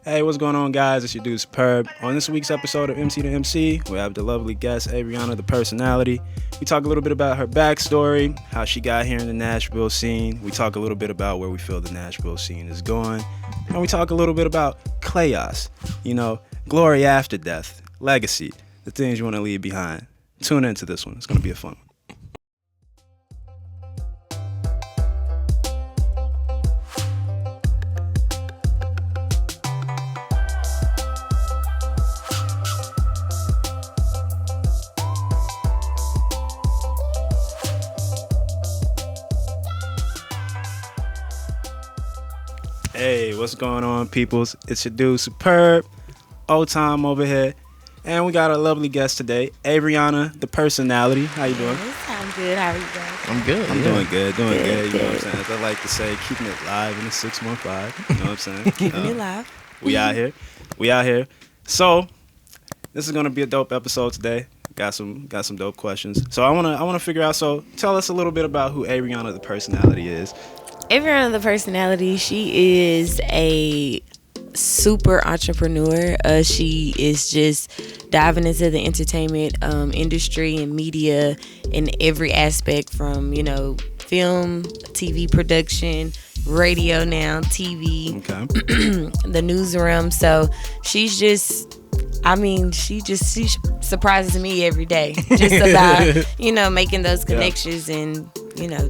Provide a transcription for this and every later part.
Hey, what's going on, guys? It's your dude Superb. On this week's episode of MC2MC, we have the lovely guest, Averianna The Personality. We talk a little bit about her backstory, how she got here in the Nashville scene. We talk a little bit about where we feel the Nashville scene is going. And we talk a little bit about Kleos, glory after death, legacy, the things you want to leave behind. Tune into this one. It's going to be a fun one. Hey, what's going on, peoples? It's your dude Superb, old time over here, and we got a lovely guest today, Averianna The Personality. How you doing? I'm good. How are you guys? I'm good. I'm doing good. You know what I'm saying? As I like to say, keeping it live in the 615. You know what I'm saying? Keeping it live. We out here. So this is gonna be a dope episode today. Got some dope questions. So I wanna figure out. So tell us a little bit about who Averianna The Personality is. Averianna The Personality, she is a super entrepreneur. She is just diving into the entertainment industry and media in every aspect, from film, TV production, radio now, TV, the newsroom. So she surprises me every day just about making those connections and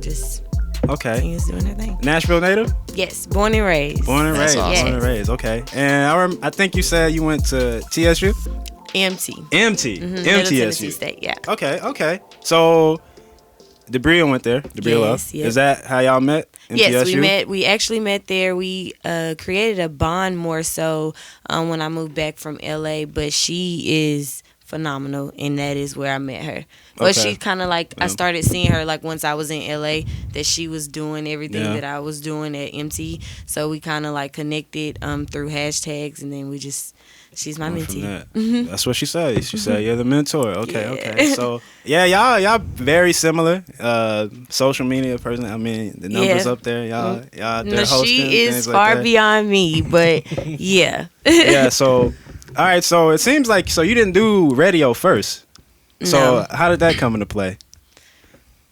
just doing her thing. Nashville native? Yes, born and raised. Born and raised. Yes. Born and raised. Okay. And I think you said you went to TSU? MT. Mm-hmm. Middle Tennessee State, yeah. Okay. So Debria went there. Yes. Is that how y'all met? Yes, TSU? we met. We actually met there. We created a bond more so when I moved back from LA, but she is phenomenal, and that is where I met her. But she kind of I started seeing her once I was in LA, that she was doing everything that I was doing at MT. So we kind of connected through hashtags, and then she's my mentee. That's what she said. She said you're the mentor. Okay. So y'all very similar. Social media person. I mean, the numbers up there. Y'all they're hosting. She is far beyond me, but yeah. Yeah. So. All right, so it seems like you didn't do radio first. So how did that come into play?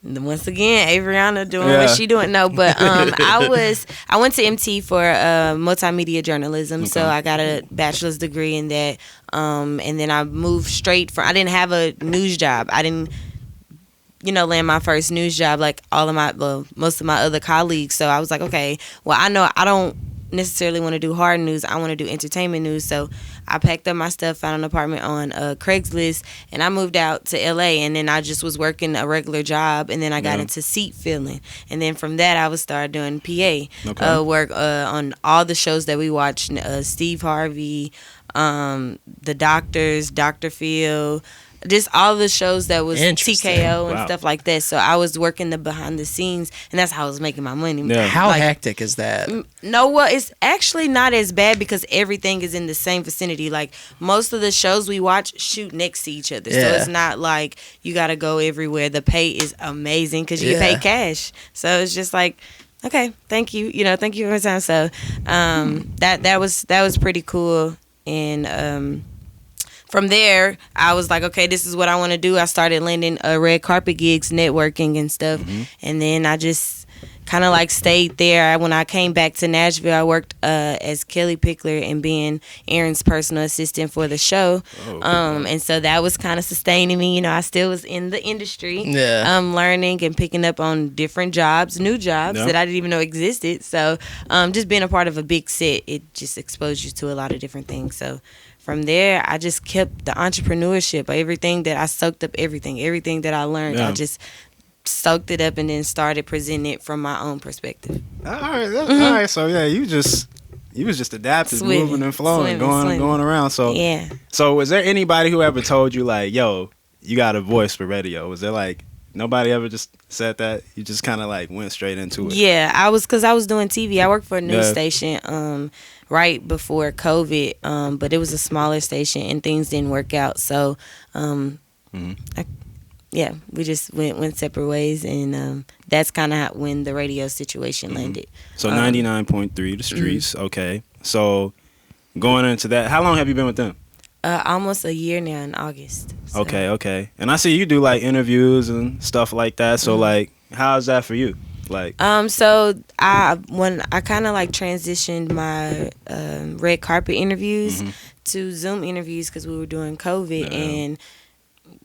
Once again, Averianna doing what she doing. No, but I went to MT for multimedia journalism, so I got a bachelor's degree in that. And then I moved straight from. I didn't have a news job. I didn't, land my first news job like most of my other colleagues. So I was like, okay, well, I know I don't necessarily want to do hard news. I want to do entertainment news. So I packed up my stuff, found an apartment on Craigslist, and I moved out to LA. And then I just was working a regular job, and then I got into seat filling. And then from that, I would start doing PA work on all the shows that we watched. Steve Harvey, The Doctors, Dr. Phil, just all the shows that was TKO and stuff like that. So I was working the behind the scenes, and that's how I was making my money. Yeah. How hectic is that? No, well, it's actually not as bad because everything is in the same vicinity. Most of the shows we watch shoot next to each other. So it's not like you got to go everywhere. The pay is amazing because you pay cash. So it's just okay, thank you. Thank you for your time. So that was pretty cool. And from there, I was like, okay, this is what I want to do. I started landing red carpet gigs, networking and stuff. And then I just kind of stayed there. When I came back to Nashville, I worked as Kelly Pickler and being Aaron's personal assistant for the show. And so that was kind of sustaining me. I still was in the industry, learning and picking up on different jobs, new jobs that I didn't even know existed. So just being a part of a big set, it just exposed you to a lot of different things. So from there, I just kept the entrepreneurship, everything that I soaked up, everything that I learned, I just soaked it up and then started presenting it from my own perspective. All right. So you was just adapting, moving and flowing, going around. So So was there anybody who ever told you yo, you got a voice for radio? Was there nobody ever just said that? You just kind of went straight into it? Yeah, because I was doing TV. I worked for a news station right before COVID, but it was a smaller station and things didn't work out. So we just went separate ways, and that's kind of when the radio situation landed. So 99.3, the streets. Okay. So going into that, how long have you been with them? Almost a year now in August. So. Okay. And I see you do like interviews and stuff like that. So like, how's that for you? Like, so when I kind of like transitioned my red carpet interviews to Zoom interviews because we were doing COVID and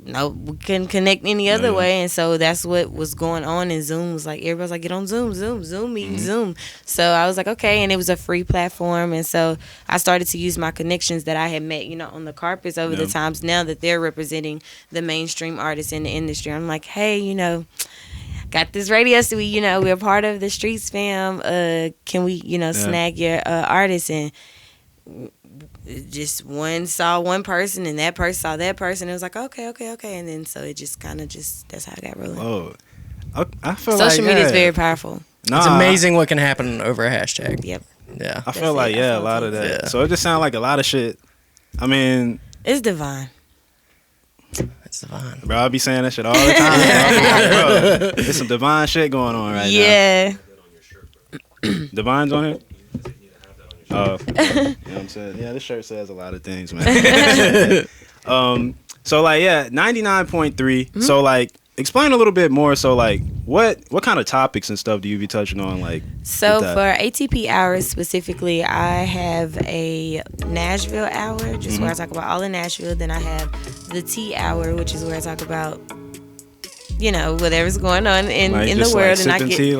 we couldn't connect any other way, and so that's what was going on. And Zoom was like, everybody's like, get on Zoom meeting, Zoom. So I was like, okay, and it was a free platform, and so I started to use my connections that I had met, on the carpets over the times. Now that they're representing the mainstream artists in the industry, I'm like, hey, got this radio, so we're part of the Streets fam. Can we, snag your artist? And just one saw one person, and that person saw that person. It was like, okay, and then so it just kind of that's how I got rolling. Oh, I feel social media is very powerful. It's amazing what can happen over a hashtag. Yep. Yeah. I feel like a lot of that. Yeah. So it just sounds like a lot of shit. I mean, it's divine. It's divine. Bro, I be saying that shit all the time. Bro, there's some divine shit going on right now. Yeah. Divine's on here? Oh, you know what I'm saying? Yeah, this shirt says a lot of things, man. So like, 99.3. So like, explain a little bit more. So like, what kind of topics and stuff do you be touching on? Like, so for ATP Hours specifically, I have a Nashville hour, just where I talk about all in Nashville. Then I have the Tea Hour, which is where I talk about, whatever's going on in the world. Like, and I get tea,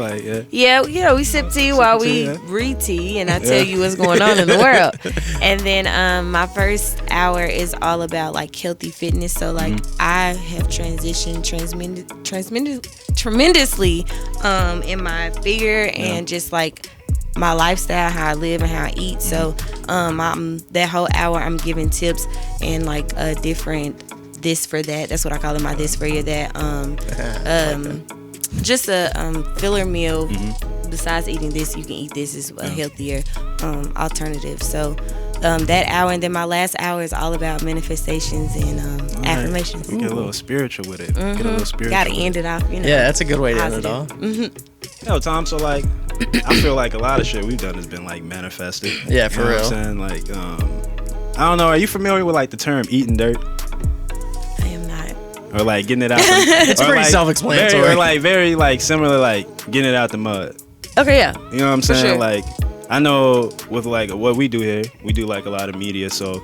we sip tea while we read tea, and I tell you what's going on in the world. And then my first hour is all about like healthy fitness. So like I have transitioned tremendously in my figure and just like my lifestyle, how I live and how I eat. So that whole hour I'm giving tips and like a different this for that. That's what I call it, my this for your that. Just a filler meal. Besides eating this, you can eat this is a healthier alternative. So that hour, and then my last hour is all about manifestations and affirmations. Get a little spiritual with it. Get a little spiritual. Gotta end it off, Yeah, that's a good way to end it all. Yo, Tom, so like, I feel like a lot of shit we've done has been like manifested. Yeah, for real. What I'm saying? Like, I don't know, are you familiar with like the term eating dirt? Or like getting it out. It's pretty like, self-explanatory. Or like very like similar, like getting it out the mud. Okay, yeah. You know what I'm saying? Sure. Like, I know with like what we do here, we do like a lot of media. So,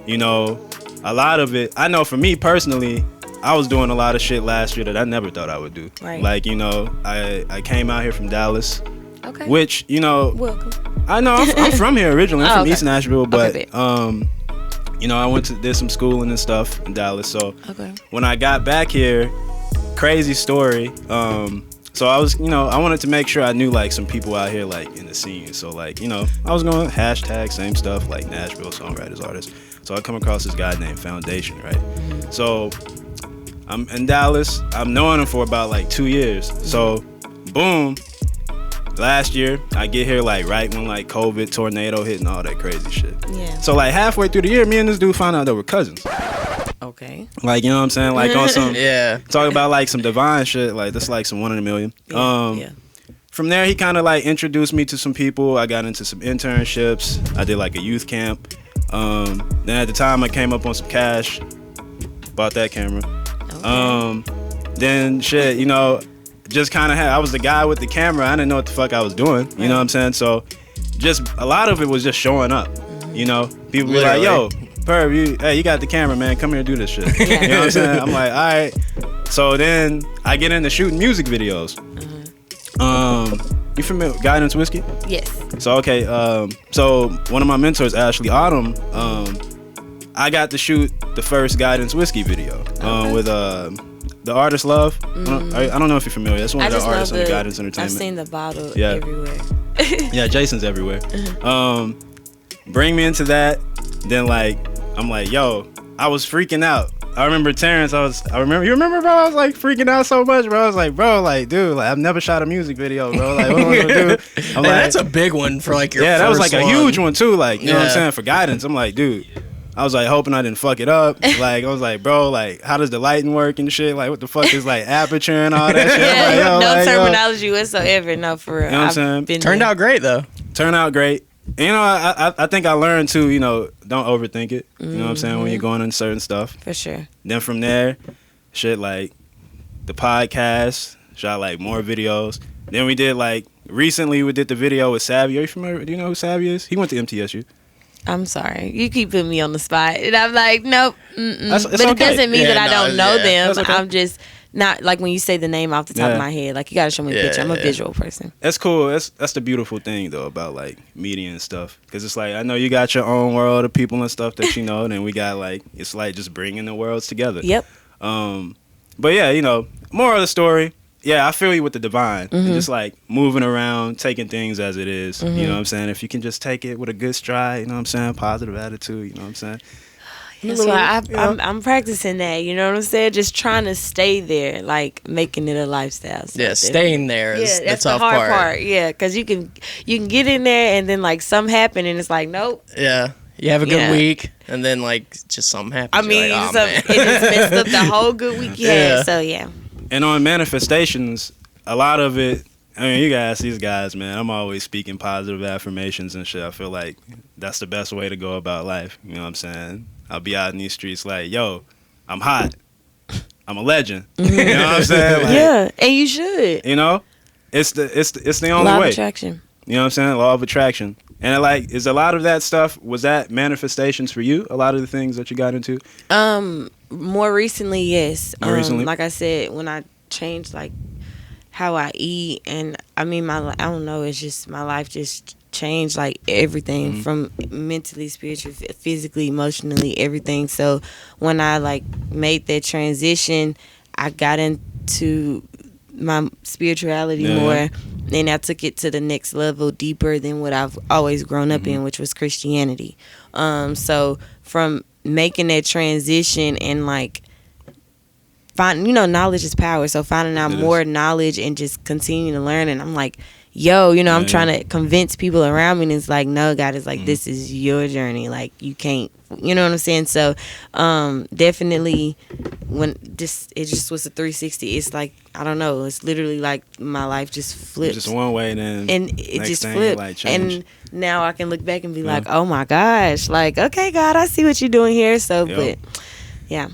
a lot of it. I know for me personally, I was doing a lot of shit last year that I never thought I would do. Right. Like, I came out here from Dallas. Okay. Which welcome. I know I'm from here originally. I'm from East Nashville, but okay, I did some schooling and stuff in Dallas. So when I got back here, crazy story. So I was, I wanted to make sure I knew like some people out here like in the scene. So like, I was going hashtag same stuff like Nashville songwriters, artists. So I come across this guy named Foundation, right? So I'm in Dallas. I've known him for about like 2 years. So boom. Last year, I get here like right when like COVID, tornado hit and all that crazy shit. Yeah. So like halfway through the year, me and this dude found out that we're cousins. Okay. Like, you know what I'm saying? Like on some talk about like some divine shit. Like that's like some 1 in a million. From there, he kind of like introduced me to some people. I got into some internships. I did like a youth camp. Then at the time, I came up on some cash. Bought that camera. Okay. Then shit, just kind of I was the guy with the camera. I didn't know what the fuck I was doing. You know what I'm saying? So just a lot of it was just showing up. People be like, yo, Perv, you got the camera, man. Come here and do this shit. You know what I'm saying? I'm like, all right. So then I get into shooting music videos. You familiar with Guidance Whiskey? Yes. So, okay. So one of my mentors, Ashley Autumn, I got to shoot the first Guidance Whiskey video with the artist Love. I don't know if you're familiar. That's one of the artists in the Guidance Entertainment. I've seen the bottle everywhere. Yeah, Jason's everywhere. Bring me into that. Then like I'm like, yo, I was freaking out. I remember Terrence. You remember, bro? I was like freaking out so much, bro. I was like, bro, like, dude, like I've never shot a music video, bro. Like, what am I gonna do? I'm like, that's a big one for like your first that was like one. a huge one too. Like, you know what I'm saying, for Guidance. I'm like, dude. I was like hoping I didn't fuck it up. Like I was like, bro, like how does the lighting work and shit? Like what the fuck is like aperture and all that shit? Like, no terminology whatsoever. No, for real. You know what I'm saying? Turned out great though. Turned out great. You know, I think I learned too, you know, don't overthink it. You know what I'm saying? When you're going into certain stuff. For sure. Then from there, shit like the podcast, shot like more videos. Then we did like, recently we did the video with Savvy. Are you familiar? Do you know who Savvy is? He went to MTSU. I'm sorry. You keep putting me on the spot. And I'm like, nope. It's but it okay. doesn't mean that I don't know them. Okay. I'm just not, like when you say the name off the top of my head, like you got to show me a picture. I'm a visual person. That's cool. That's the beautiful thing, though, about like media and stuff. Because it's like, I know you got your own world of people and stuff that you know. And then we got like, it's like just bringing the worlds together. Yep. But yeah, you know, more of the story. Yeah, I feel you with the divine. And just like moving around, taking things as it is. You know what I'm saying? If you can just take it with a good stride, you know what I'm saying? Positive attitude, you know what I'm saying? That's why I'm practicing that, you know what I'm saying? Just trying to stay there, like making it a lifestyle. So staying there is the that's tough the hard part. Yeah, because you can get in there and then like something happen and it's like, nope. Yeah. You have a good week, and then like just something happens. I mean, like, oh, it just messed up the whole good week you had. So yeah. And on manifestations, a lot of it, I mean, you guys, these guys, man, I'm always speaking positive affirmations and shit. I feel like that's the best way to go about life. You know what I'm saying? I'll be out in these streets like, yo, I'm hot. I'm a legend. You know what I'm saying? Like, yeah, and you should. You know? It's the only Law way. of attraction. You know what I'm saying? Law of attraction. And like, is a lot of that stuff, was that manifestations for you? A lot of the things that you got into? More recently, yes. More recently? Like I said, when I changed like how I eat, and I mean, I don't know, it's just my life just changed, like everything from mentally, spiritually, physically, emotionally, everything. So when I like made that transition, I got into my spirituality more, and I took it to the next level, deeper than what I've always grown up in, which was Christianity. So from making that transition and like knowledge is power. So finding out more knowledge and just continuing to learn, and I'm like, yo, I'm trying to convince people around me, and it's like, no, God, it's like, this is your journey. Like, you can't, you know what I'm saying? So, definitely, when it just was a 360. It's like, I don't know. It's literally like my life just flipped. Just one way, and it just flipped. Like, and now I can look back and be like, oh my gosh, like, okay, God, I see what you're doing here. So, but yeah.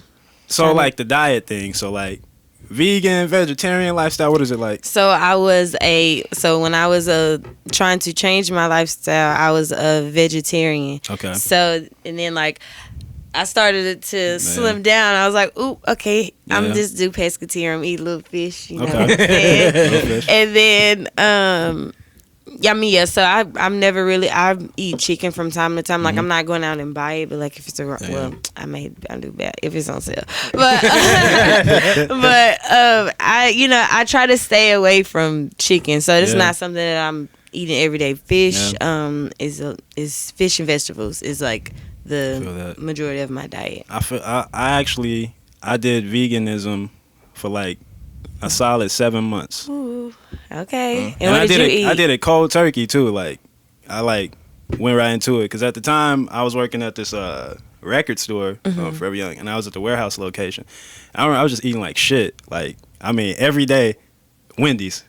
So like the diet thing. So like vegan, vegetarian lifestyle. What is it like? So when I was trying to change my lifestyle, I was a vegetarian. Okay. So and then like I started to slim down. I was like, ooh, okay, I'm just do pescatarian, eat little fish, you know what I'm saying? And then so I'm never really, I eat chicken from time to time. Like I'm not going out and buy it, but like if it's I do bad if it's on sale. But I try to stay away from chicken. So it's not something that I'm eating every day. Fish is fish and vegetables is like the majority of my diet. I did veganism for like a solid 7 months. Ooh, okay. And what did you eat? I did it cold turkey too. Like I went right into it because at the time I was working at this record store Forever Young, and I was at the warehouse location. I remember I was just eating like shit. Like I mean every day, Wendy's,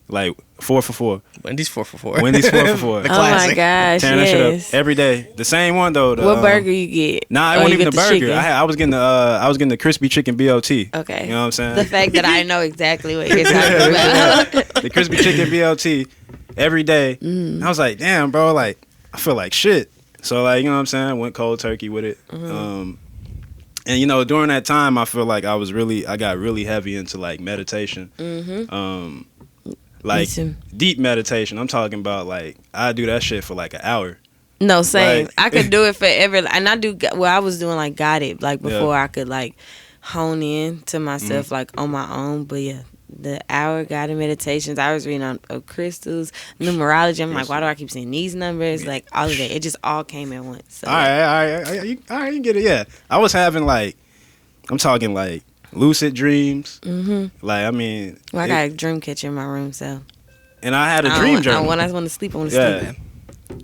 like 4 for $4. Wendy's 4 for $4. Wendy's 4 for $4. The classic. Oh my gosh! Tearing that shit up every day. The same one though. What burger you get? Nah, it wasn't even the burger. I was getting the crispy chicken BOT. Okay. You know what I'm saying? The fact that I know exactly what you're talking about. The crispy chicken BOT every day. I was like, damn, bro, like I feel like shit. So like, you know what I'm saying? I went cold turkey with it. And you know, during that time, I feel like I got really heavy into like meditation. Like deep meditation. I'm talking about like I do that shit for like an hour. No, same. Like, I could do it forever, and I do. Well, I was doing like guided, like before I could like hone in to myself like on my own. But yeah, the hour guided meditations. I was reading on crystals, numerology. I'm like, why do I keep seeing these numbers? Like all of that. It just all came at once. So. All right, you get it. Yeah, I was having like, I'm talking like lucid dreams. Like I mean, I got a dream catcher in my room, so. And I had a dream journal. When I want to sleep, I want to sleep.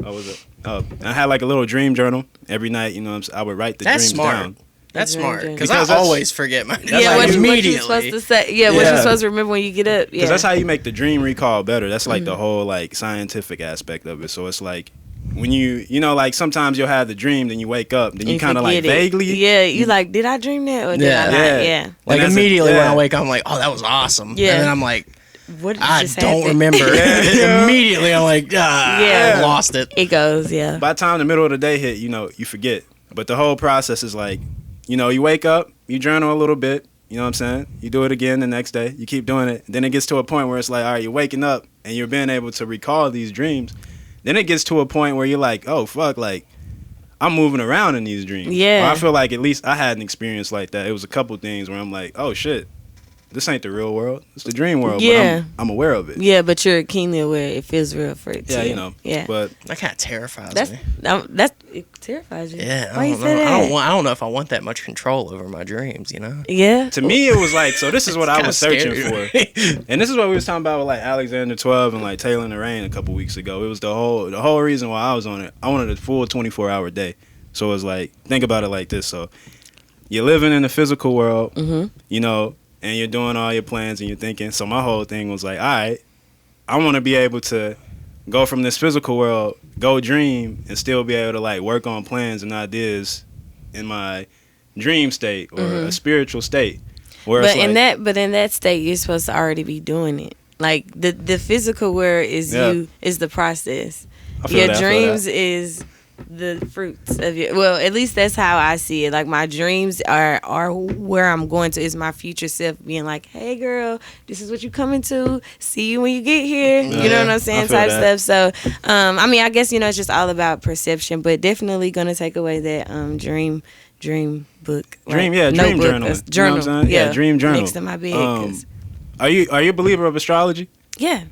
Oh, was it? I had like a little dream journal every night. You know, I would write the dreams down. That's smart because I always forget mine. What you're supposed to say. Yeah, what you're supposed to remember when you get up. Yeah, because that's how you make the dream recall better. That's like the whole like scientific aspect of it. So it's like when you know, like sometimes you'll have the dream, then you wake up, then you kind of like vaguely. Yeah, you like, did I dream that or did I not? Yeah. Like immediately when I wake up, I'm like, oh, that was awesome. Yeah. And then I'm like, what I don't remember. Immediately I'm like, I lost it. It goes, yeah. By the time the middle of the day hit, you know, you forget. But the whole process is like, you know, you wake up, you journal a little bit, you know what I'm saying? You do it again the next day, you keep doing it. Then it gets to a point where it's like, all right, you're waking up and you're being able to recall these dreams. Then it gets to a point where you're like, oh, fuck, like, I'm moving around in these dreams. Yeah. Or I feel like at least I had an experience like that. It was a couple things where I'm like, oh, shit. This ain't the real world. It's the dream world. Yeah. But I'm aware of it. Yeah, but you're keenly aware it feels real for it too. Yeah, you know. Yeah. But that kind of terrifies me. It terrifies you. Yeah. Why you say that? I don't know if I want that much control over my dreams, you know? Yeah. To me, it was like, so this is what I was searching scary. for. And this is what we was talking about with like Alexander 12 and like Taylor in the Rain a couple weeks ago. It was the whole reason why I was on it. I wanted a full 24-hour day. So it was like, think about it like this. So you're living in the physical world, you know, and you're doing all your plans and you're thinking. So my whole thing was like, all right, I want to be able to go from this physical world, go dream, and still be able to like work on plans and ideas in my dream state or a spiritual state. But in that state, you're supposed to already be doing it. Like the physical world is is the process. Your dreams is the fruits of your, well, at least that's how I see it. Like my dreams are where I'm going to, is my future self being like, hey girl, this is what you coming to, see you when you get here, you know what I'm saying, type stuff. So I mean, I guess, you know, it's just all about perception, but definitely gonna take away that dream book, dream notebook, journaling, journal, you know what I'm saying? Dream journal next to my bed. Are you a believer of astrology? Yeah.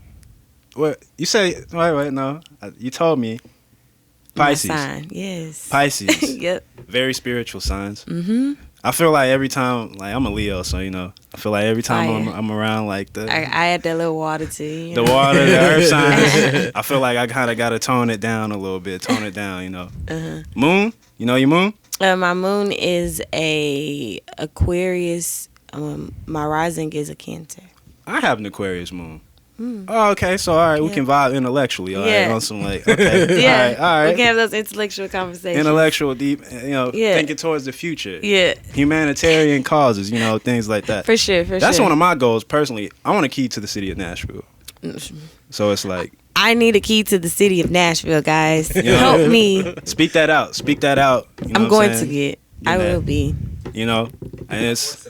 What you say? Wait, no, you told me. Pisces. My sign, yes. Pisces. Yep. Very spiritual signs. I feel like every time, like I'm a Leo, so you know, I feel like every time I'm around, like I add that little water to you. The water, the earth signs. I feel like I kind of got to tone it down a little bit, you know. Moon, you know your moon? My moon is a Aquarius. My rising is a Cancer. I have an Aquarius moon. Oh, okay. So, all right, we can vibe intellectually. All right, on some like, okay. Yeah. All right. We can have those intellectual conversations. Intellectual, deep, you know, thinking towards the future. Yeah. Humanitarian causes, you know, things like that. For sure, That's one of my goals personally. I want a key to the city of Nashville. So it's like, I need a key to the city of Nashville, guys. You know, help me. Speak that out. You know I'm going to get. I will be. You know, and it's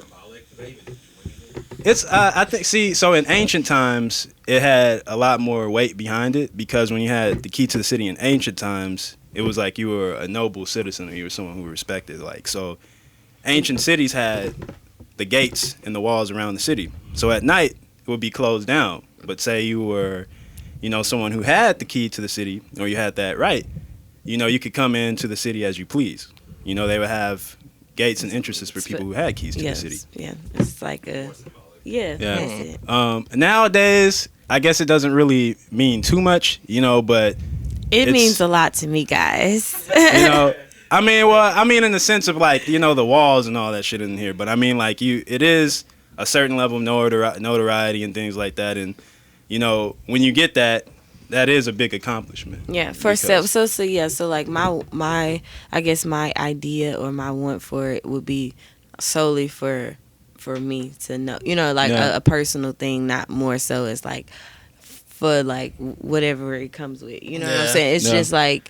I think, so in ancient times it had a lot more weight behind it, because when you had the key to the city in ancient times, it was like you were a noble citizen, or you were someone who was respected. Like, so ancient cities had the gates and the walls around the city, so at night it would be closed down. But say you were, you know, someone who had the key to the city, or you had that right, you know, you could come into the city as you please. You know, they would have gates and entrances for people who had keys to the city. Yeah, it's like a that's it. Nowadays, I guess it doesn't really mean too much, you know, but it means a lot to me, guys. You know, I mean in the sense of like, you know, the walls and all that shit in here, but I mean like it is a certain level of notoriety and things like that, and you know, when you get that is a big accomplishment. Yeah, for self. So like my I guess my idea or my want for it would be solely for me to know, you know, like a personal thing, not more so as like for like whatever it comes with, you know what I'm saying? It's just like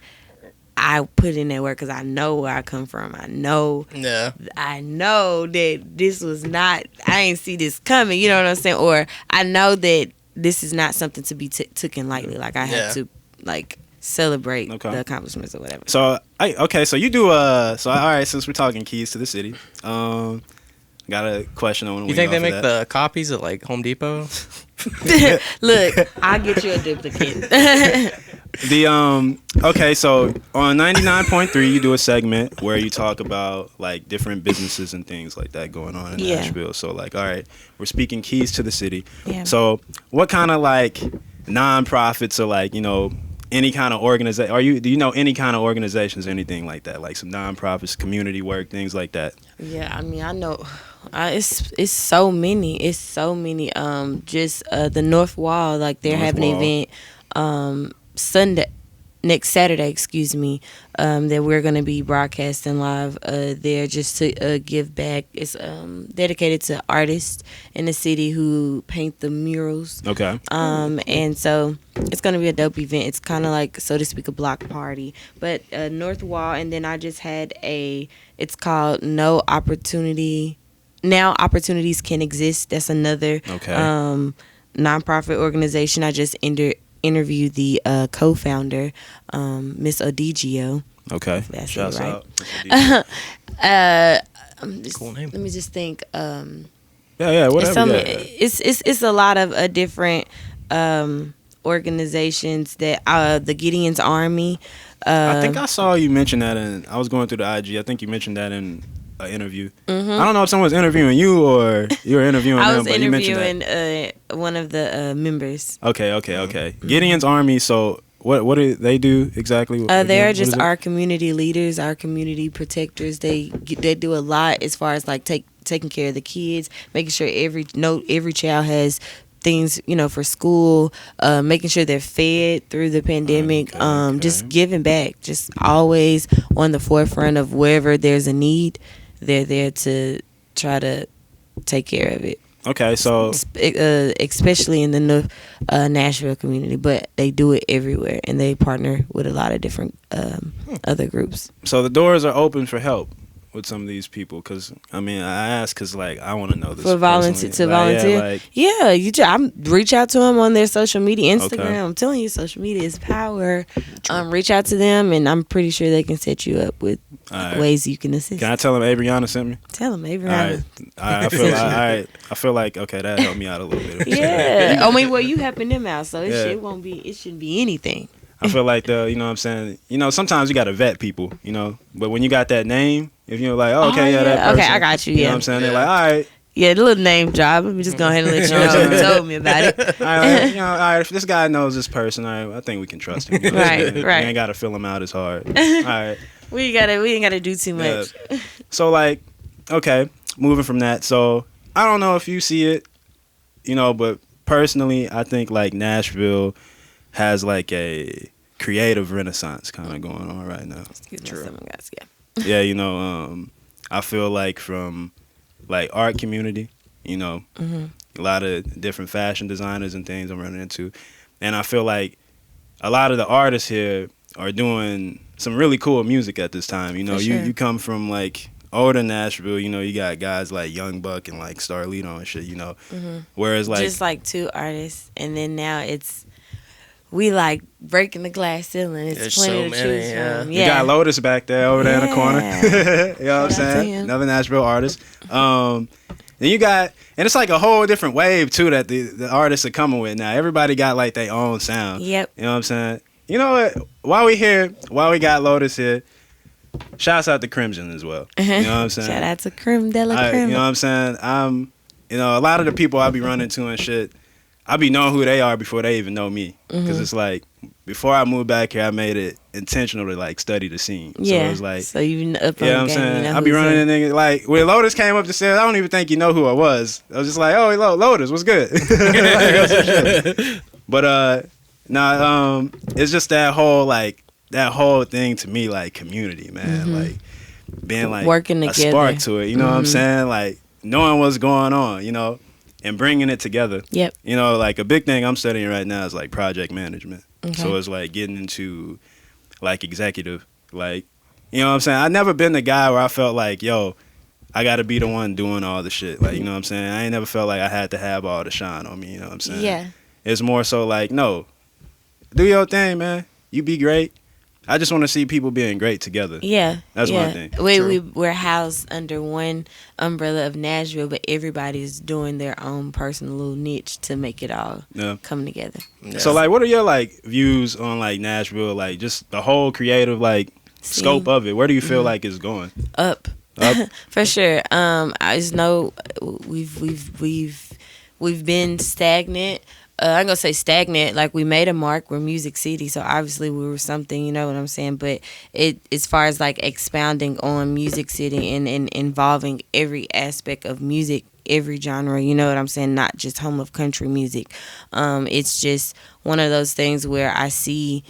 I put in that work because I know where I come from. I know that this was not, I ain't see this coming, you know what I'm saying? Or I know that this is not something to be taken lightly. Like I have to like celebrate the accomplishments or whatever. So so you do so all right, since we're talking keys to the city, got a question on. You think they make the copies at like Home Depot? Look, I'll get you a duplicate. So on 99.3 you do a segment where you talk about like different businesses and things like that going on in Nashville. So like, all right, we're speaking keys to the city. So what kind of like nonprofits or like, you know, any kind of organization, do you know any kind of organizations or anything like that, like some nonprofits, community work, things like that? Yeah, I mean, I know it's so many. Just the North Wall, like they're having an event Sunday. next Saturday, that we're going to be broadcasting live there just to give back. It's dedicated to artists in the city who paint the murals. Okay. And so it's going to be a dope event. It's kind of like, so to speak, a block party. But North Wall, and then I just had it's called Now Opportunities Can Exist. That's another nonprofit organization. I just interviewed the co-founder, Miss Odigio. Okay. That's Shouts it, right? out. Cool name. Let me just think. Yeah, whatever. It's a lot of different organizations that the Gideon's Army. I think I saw you mention that, and I was going through the IG. I think you mentioned that in an interview. Mm-hmm. I don't know if someone was interviewing you or you were interviewing them. I was but you mentioned interviewing one of the members. Okay. Gideon's Army. So what do they do exactly? They are just our community leaders, our community protectors. They do a lot as far as like taking care of the kids, making sure every child has things, for school, making sure they're fed through the pandemic, just giving back, just always on the forefront of wherever there's a need, they're there to try to take care of it. Okay, so especially in the North Nashville community, but they do it everywhere, and they partner with a lot of different other groups. So the doors are open for help with some of these people, because I ask because like I want to know this for volunteer. Yeah, reach out to them on their social media, Instagram. Okay. I'm telling you, social media is power. Reach out to them, and I'm pretty sure they can set you up with ways you can assist. Can I tell them Averianna sent me? Tell them Averianna. I feel like okay, that helped me out a little bit. Yeah, well, you helping them out, so it shouldn't be anything. I feel like you know what I'm saying, sometimes you got to vet people, but when you got that name, if you're like, that person. Okay, I got you, You know what I'm saying? They're like, all right. Yeah, the little name job. Let me just go ahead and let you know who told me about it. All right, if this guy knows this person, I think we can trust him. Right. We ain't got to fill him out as hard. All right. We ain't gotta do too much. Yeah. So like, okay, moving from that. So I don't know if you see it, but personally, I think like Nashville has like a creative renaissance kind of going on right now. True. Yeah, I feel like from like art community, a lot of different fashion designers and things I'm running into, and I feel like a lot of the artists here are doing some really cool music at this time. You come from like older Nashville, you got guys like Young Buck and like Starlito and shit, whereas like just like two artists, and then now we like breaking the glass ceiling. It's plenty to choose from. You got Lotus back there over there in the corner. You know what I'm saying? Another Nashville artist. Then you got, and it's like a whole different wave too that the artists are coming with now. Everybody got like their own sound. Yep. You know what I'm saying? You know what? While we got Lotus here, shouts out to Crimson as well. You know what I'm saying? Shout out to Creme de la Creme. You know what I'm saying? A lot of the people I be running to and shit, I be knowing who they are before they even know me. Because it's like, before I moved back here, I made it intentional to like study the scene. Yeah. So it was like, so you up on you know what I'm saying? I be running in niggas. Like, when Lotus came up to say, I don't even think you know who I was. I was just like, oh, Lotus, what's good? But, it's just that whole thing to me, like community, man. Like, being like working a together. spark to it. You know what I'm saying? Like, knowing what's going on, and bringing it together. Yep. Like a big thing I'm studying right now is like project management. Okay. So it's like getting into like executive, like, you know what I'm saying? I've never been the guy where I felt like, yo, I got to be the one doing all the shit. Like, you know what I'm saying? I ain't never felt like I had to have all the shine on me, you know what I'm saying? Yeah. It's more so like, no, do your thing, man. You be great. I just want to see people being great together. Yeah. That's my thing. We're housed under one umbrella of Nashville, but everybody's doing their own personal little niche to make it all come together. Yeah. So, like, what are your, like, views on, like, Nashville? Like, just the whole creative, like, scope of it. Where do you feel like it's going? Up. For sure. I just know we've been stagnant. I'm gonna say stagnant. Like, we made a mark. We're Music City, so obviously we were something. You know what I'm saying? But as far as like expounding on Music City and involving every aspect of music, every genre. You know what I'm saying? Not just home of country music. It's just one of those things where I see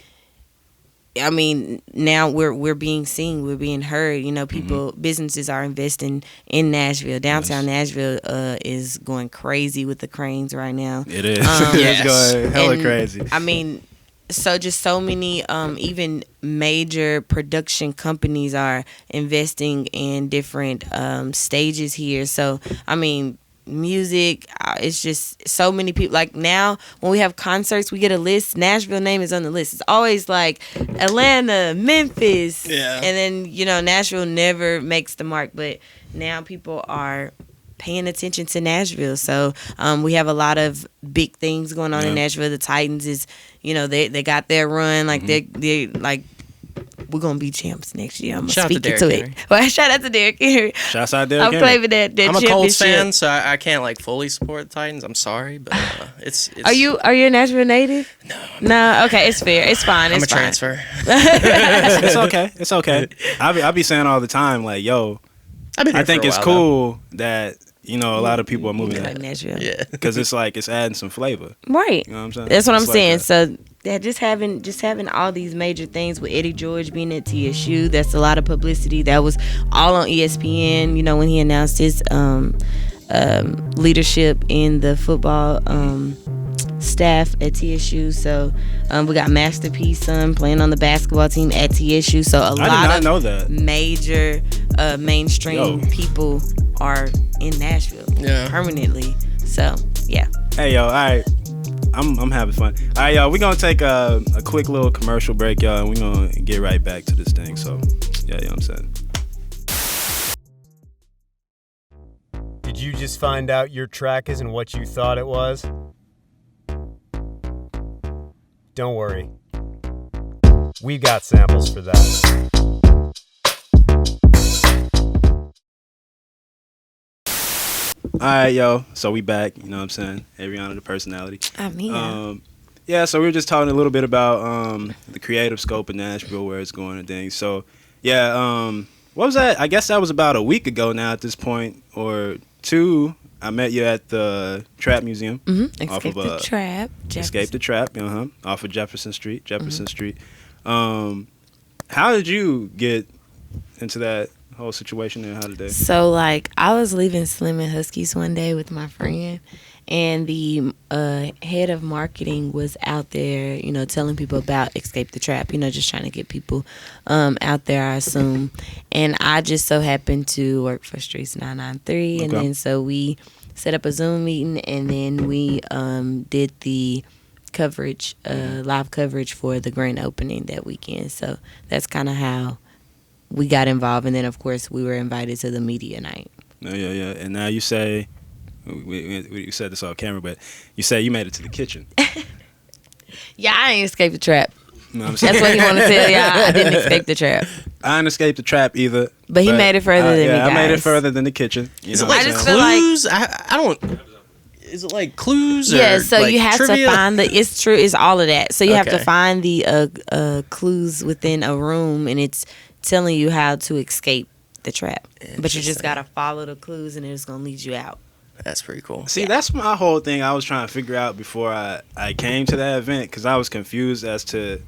I mean, now we're being seen, we're being heard. You know, people, businesses are investing in Nashville. Downtown Nashville is going crazy with the cranes right now. It is. It's going hella crazy. I mean, so just so many, even major production companies are investing in different stages here. So, I mean, music, it's just so many people. Like now when we have concerts, we get a list. Nashville name is on the list. It's always like Atlanta, Memphis, and then, you know, Nashville never makes the mark, but now people are paying attention to Nashville. So we have a lot of big things going on in Nashville. The Titans is, you know, they got their run, like they like, we're gonna be champs next year. I'm gonna speak into it. Well, shout out to Derrick Henry. Shouts out Derrick Henry. I'm claiming that I'm a Colts fan, so I can't like fully support the Titans. I'm sorry, but it's. Are you a Nashville native? No. Okay, it's fair. It's fine. I'm a transfer. It's okay. I be saying all the time, like, yo, I think it's cool that, you know, a lot of people are moving like Nashville. Yeah, because it's like it's adding some flavor. Right. You know what I'm saying? That's what I'm saying. That. So yeah, just having all these major things with Eddie George being at TSU, that's a lot of publicity. That was all on ESPN, you know, when he announced his leadership in the football staff at TSU. So we got Master P's son playing on the basketball team at TSU. So a lot of major mainstream people are in Nashville permanently. So yeah. Hey yo, all right. I'm having fun. All right, y'all. We're gonna take a quick little commercial break, y'all, and we're gonna get right back to this thing. So, yeah, you know what I'm saying. Did you just find out your track isn't what you thought it was? Don't worry. We got samples for that. All right, yo. So we back. You know what I'm saying? Averianna The Personality. I mean, yeah. So we were just talking a little bit about the creative scope of Nashville, where it's going and things. So yeah. What was that? I guess that was about a week ago now at this point, or two. I met you at the Trap Museum. Escape the Trap. Escape the Trap. Off of Jefferson Street. Street. How did you get into that whole situation there? How did they? So like I was leaving Slim and Huskies one day with my friend, and the head of marketing was out there, you know, telling people about Escape the Trap, you know, just trying to get people out there, I assume. And I just so happened to work for Streets 993, and then so we set up a Zoom meeting, and then we did the coverage, live coverage for the grand opening that weekend. So that's kind of how we got involved, and then of course we were invited to the media night. Yeah. And now you say, we said this off camera, but you say you made it to the kitchen. Yeah, I ain't escaped the trap. No, That's what he want to tell y'all. I didn't escape the trap. I didn't escape the trap either. But he made it further than me, guys. I made it further than the kitchen. Is it like clues? I don't. Is it like clues? Yeah, or so like you have trivia? to find it's true. It's all of that. So you have to find the clues within a room, and it's telling you how to escape the trap. But you just gotta follow the clues, and it's gonna lead you out. That's pretty cool. See, that's my whole thing I was trying to figure out before I came to that event, because I was confused as to,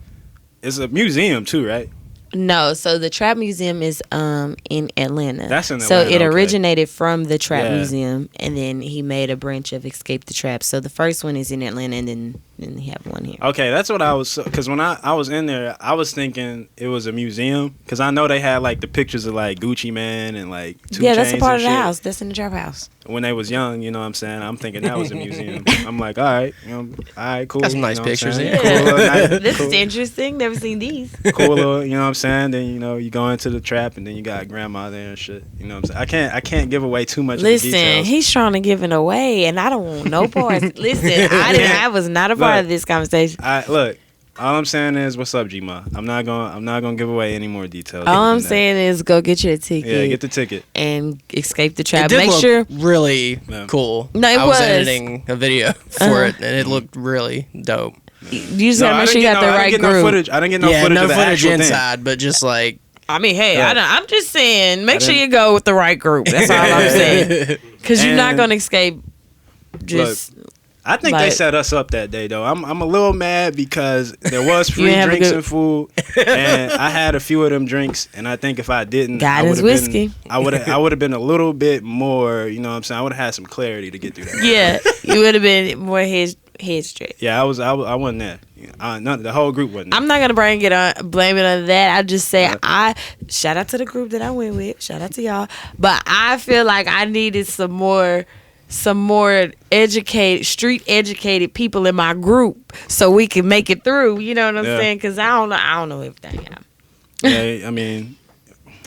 it's a museum too, right? No, so the Trap Museum is in Atlanta. That's in Atlanta. So it originated from the Trap Museum, and then he made a branch of Escape the Trap. So the first one is in Atlanta, and then he have one here. Okay, that's what I was, because when I was in there, I was thinking it was a museum, because I know they had like the pictures of like Gucci Man and like 2 Chainz that's a part of the shit. house. That's in the Trap House. When they was young, you know what I'm saying? I'm thinking that was a museum. I'm like, all right, cool. Got some nice pictures in. Cool, this is interesting. Never seen these. Cool little, you know what I'm saying? Then, you go into the trap, and then you got grandma there and shit. You know what I'm saying? I can't give away too much of the details. He's trying to give it away, and I don't want no parts. Listen, I was not a part of this conversation. Look, all I'm saying is, what's up, G-Ma? I'm not gonna give away any more details. All I'm saying is, go get your ticket. Yeah, get the ticket and escape the trap. It did Make look sure really cool. No, I was editing a video for it, and it looked really dope. You just gotta make sure you got the right group. I didn't get no footage. No of the footage inside, thing. But just like. I mean, hey, I'm just saying, make sure you go with the right group. That's all I'm saying. Because you're not gonna escape. Just. Look, I think they set us up that day though. I'm a little mad because there was free drinks and food, and I had a few of them drinks, and I think if I didn't, I would have been a little bit more. You know what I'm saying? I would have had some clarity to get through that. Yeah, you would have been more head straight. Yeah, I wasn't there. The whole group wasn't there. I'm not gonna blame it on that. I just say I shout out to the group that I went with. Shout out to y'all. But I feel like I needed some more street educated people in my group so we can make it through. You know what I'm saying? Because I don't know everything. Yeah, I mean,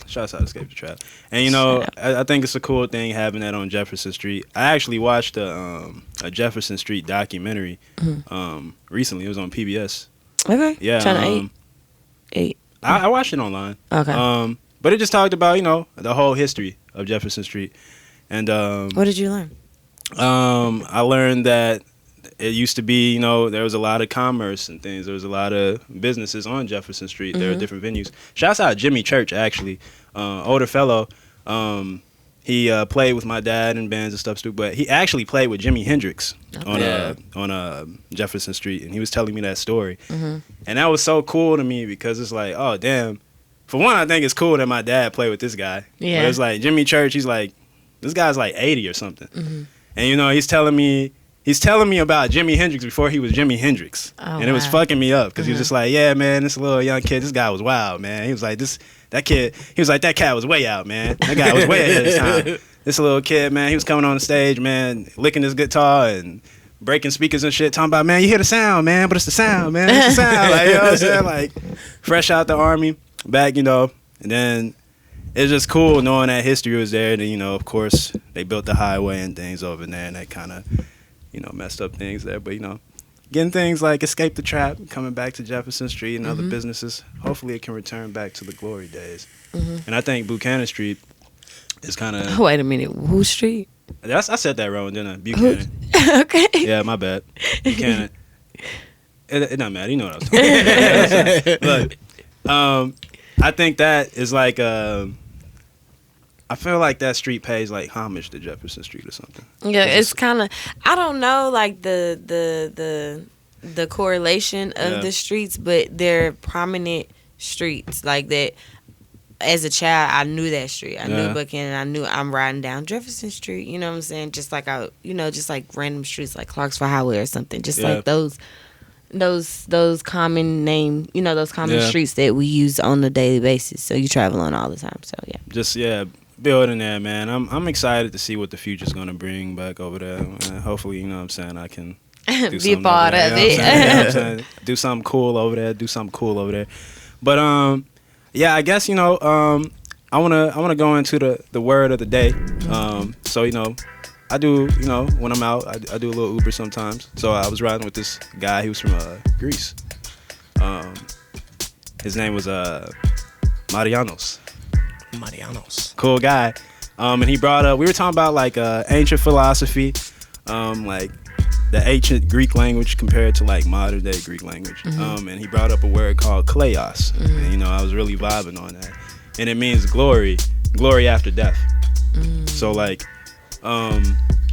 shouts out to Escape the Trap. And you know, I think it's a cool thing having that on Jefferson Street. I actually watched a Jefferson Street documentary recently. It was on PBS. Okay. Yeah. Channel 8. I watched it online. Okay. But it just talked about, you know, the whole history of Jefferson Street. And what did you learn? I learned that it used to be, you know, there was a lot of commerce and things. There was a lot of businesses on Jefferson Street. There were different venues. Shouts out Jimmy Church, actually. Older fellow. He played with my dad in bands and stuff too, but he actually played with Jimi Hendrix on Jefferson Street, and he was telling me that story. And that was so cool to me because it's like, oh, damn. For one, I think it's cool that my dad played with this guy. Yeah. But it's like Jimmy Church, he's like, this guy's like 80 or something. And, you know, he's telling me about Jimi Hendrix before he was Jimi Hendrix. And it was fucking me up because he was just like, yeah, man, this little young kid, this guy was wild, man. He was like, that cat was way out, man. That guy was way ahead of his time. This little kid, man, he was coming on the stage, man, licking his guitar and breaking speakers and shit, talking about, man, you hear the sound, man, but it's the sound, man. It's the sound. Like, you know what I'm saying? Like, fresh out the army, back, you know, and then it's just cool knowing that history was there. And, you know, of course, they built the highway and things over there, and that kind of, you know, messed up things there. But, you know, getting things like Escape the Trap, coming back to Jefferson Street and other businesses, hopefully it can return back to the glory days. And I think Buchanan Street is kind of... Wait a minute, who street? I said that wrong, didn't I? Buchanan. Okay. Yeah, my bad. Buchanan. It don't matter. You know what I was talking about. Look, I think that is like... I feel like that street pays like homage to Jefferson Street or something. Yeah, it's kind of, I don't know, like the correlation of the streets, but they're prominent streets like that. As a child, I knew that street. I knew Buchanan. I knew I'm riding down Jefferson Street. You know what I'm saying? Just like just like random streets like Clarksville Highway or something. Just like those common name, you know, those common streets that we use on a daily basis. So you travel on all the time. So just building there, man. I'm excited to see what the future's gonna bring back over there. Hopefully, you know what I'm saying, I can do be a part of it. You know what I'm saying? Do something cool over there. But I guess, you know, I wanna go into the word of the day. So, you know, I do, you know, when I'm out, I do a little Uber sometimes. So I was riding with this guy. He was from Greece. His name was Marianos. Cool guy. And he brought up, we were talking about like ancient philosophy, like the ancient Greek language compared to like modern day Greek language. And he brought up a word called Kleos. And, you know, I was really vibing on that. And it means glory after death. So like,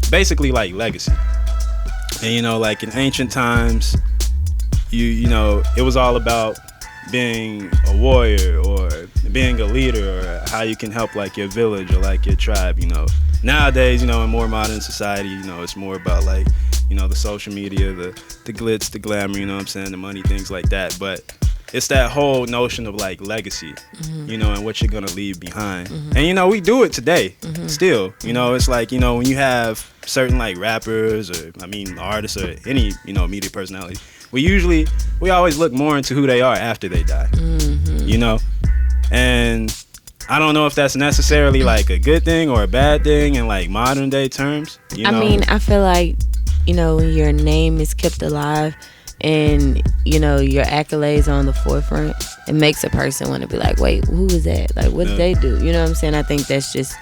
basically like legacy. And, you know, like in ancient times, you know, it was all about being a warrior or being a leader or how you can help like your village or like your tribe, you know. Nowadays, you know, in more modern society, you know, it's more about like, you know, the social media, the glitz, the glamour, you know what I'm saying, the money, things like that. But it's that whole notion of like legacy, you know, and what you're gonna leave behind. And, you know, we do it today still. You know, it's like, you know, when you have certain like rappers or, I mean, artists or any, you know, media personality, we always look more into who they are after they die, you know? And I don't know if that's necessarily like a good thing or a bad thing in like modern day terms. You know? I mean, I feel like, you know, when your name is kept alive and, you know, your accolades are on the forefront, it makes a person want to be like, wait, who is that? Like, what did they do? You know what I'm saying? I think that's just,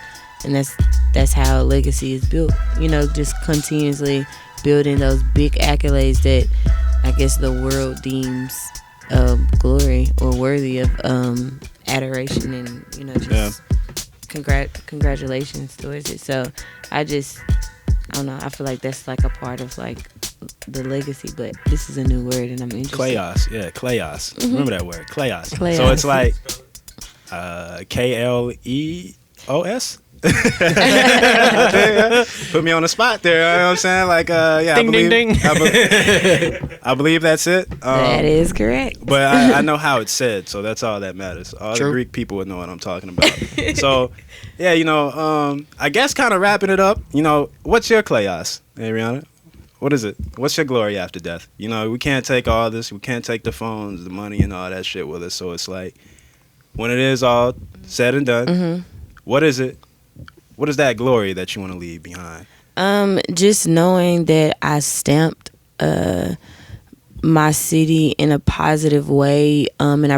and that's how legacy is built. You know, just continuously building those big accolades that I guess the world deems glory or worthy of adoration and, you know, just congratulations towards it. So I don't know, I feel like that's like a part of like the legacy, but this is a new word and I'm interested. Kleos, yeah, Kleos. Mm-hmm. Remember that word, Kleos. Kleos. So it's like Kleos. Put me on the spot there. You know what I'm saying? Like, yeah, Ding, ding, ding. I believe that's it. That is correct. But I know how it's said, so that's all that matters. All True. the Greek people would know what I'm talking about. So, yeah, you know, I guess kind of wrapping it up, you know, what's your Kleos, Averianna? What is it? What's your glory after death? You know, we can't take all this. We can't take the phones, the money, and all that shit with us. So it's like, when it is all said and done, what is it? What is that glory that you want to leave behind? Just knowing that I stamped my city in a positive way, and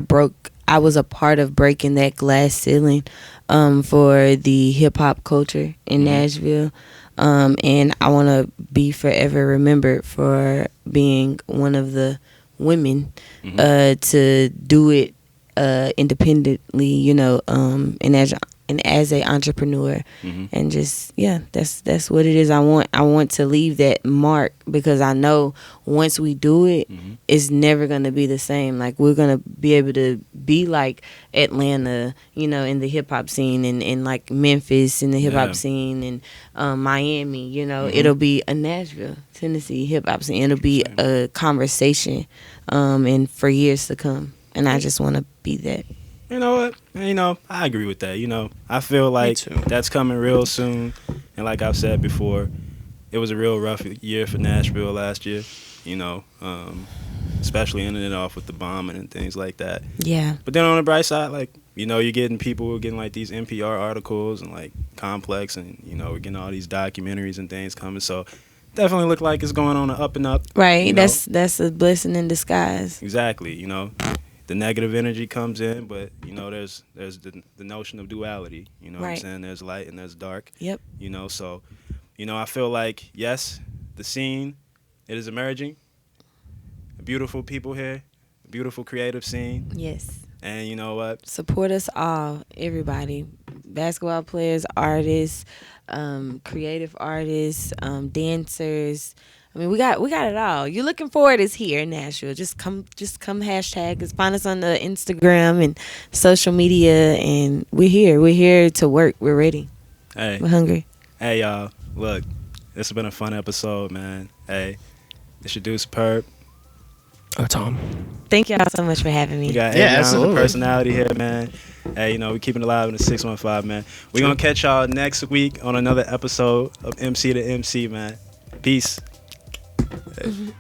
I was a part of breaking that glass ceiling for the hip hop culture in Nashville. And I want to be forever remembered for being one of the women to do it independently, you know, and as a entrepreneur, and just that's what it is. I want to leave that mark, because I know once we do it, it's never gonna be the same. Like, we're gonna be able to be like Atlanta, you know, in the hip hop scene, and like Memphis in the hip hop scene, and Miami. You know, it'll be a Nashville, Tennessee hip hop scene. It'll be a conversation, and for years to come. And I just want to be that. You know what? You know, I agree with that. You know, I feel like that's coming real soon. And like I've said before, it was a real rough year for Nashville last year, you know, especially ending it off with the bombing and things like that. Yeah. But then on the bright side, like, you know, you're getting people getting like these NPR articles and like Complex, and, you know, we're getting all these documentaries and things coming. So definitely look like it's going on an up and up. Right. You know? That's a blessing in disguise. Exactly. You know, the negative energy comes in, but, you know, there's the notion of duality. You know what I'm saying? There's light and there's dark. Yep. You know, so, you know, I feel like, yes, the scene, it is emerging. Beautiful people here. Beautiful creative scene. Yes. And you know what? Support us all, everybody. Basketball players, artists, creative artists, dancers. I mean, we got it all. You're looking for it is here in Nashville. Just come hashtag us. Find us on the Instagram and social media, and we're here. We're here to work. We're ready. Hey. We're hungry. Hey, y'all. Look, this has been a fun episode, man. Hey, it's your dude Superb. Oh, Tom. Thank y'all so much for having me. We got Yeah, Averianna absolutely. The Personality here, man. Hey, you know, we keeping it alive in the 615, man. We're going to catch y'all next week on another episode of MC to MC, man. Peace. Hey.